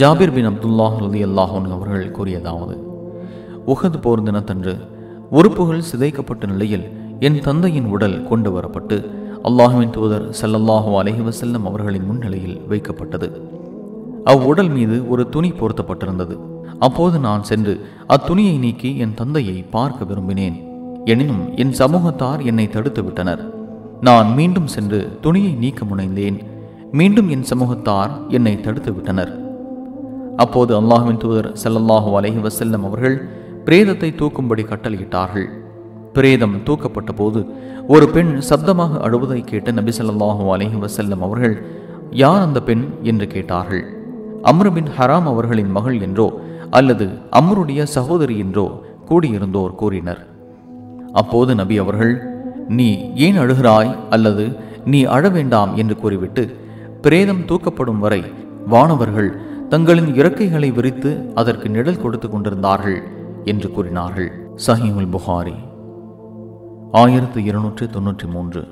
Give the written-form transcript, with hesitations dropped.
ஜாபிர் பின் அப்துல்லாஹ் ரலியல்லாஹு அன்ஹு அவர்கள் கூறியதாவது, உஹது போர் தினத்தன்று உறுப்புகள் சிதைக்கப்பட்ட நிலையில் என் தந்தையின் உடல் கொண்டு வரப்பட்டு அல்லாஹ்வின் தூதர் ஸல்லல்லாஹு அலைஹி வஸல்லம் அவர்களின் முன்னிலையில் வைக்கப்பட்டது. அவ்வுடல் மீது ஒரு துணி போர்த்தப்பட்டிருந்தது. அப்போது நான் சென்று அத்துணியை நீக்கி என் தந்தையை பார்க்க விரும்பினேன். எனினும் என் சமூகத்தார் என்னை தடுத்து விட்டனர். நான் மீண்டும் சென்று துணியை நீக்க முனைந்தேன். மீண்டும் என் சமூகத்தார் என்னை தடுத்து விட்டனர். அப்போது அல்லாஹ்வின் தூதர் ஸல்லல்லாஹு அலைஹி வஸல்லம் அவர்கள் பிரேதத்தை தூக்கும்படி கட்டளையிட்டார்கள். பிரேதம் தூக்கப்பட்ட போது ஒரு பெண் சப்தமாக அழுவதை கேட்ட நபி ஸல்லல்லாஹு அலைஹி வஸல்லம் அவர்கள், யார் அந்த பெண் என்று கேட்டார்கள். அம்ர் பின் ஹராம் அவர்களின் மகள் என்றோ அல்லது அம்ருடைய சகோதரி என்றோ கூடியிருந்தோர் கூறினர். அப்போது நபி அவர்கள், நீ ஏன் அழுகிறாய் அல்லது நீ அழ வேண்டாம் என்று கூறிவிட்டு, பிரேதம் தூக்கப்படும் வரை வானவர்கள் தங்களின் இறக்கைகளை விரித்து அதற்கு நிழல் கொடுத்து கொண்டிருந்தார்கள் என்று கூறினார்கள். சஹீஹுல் புகாரி 1293.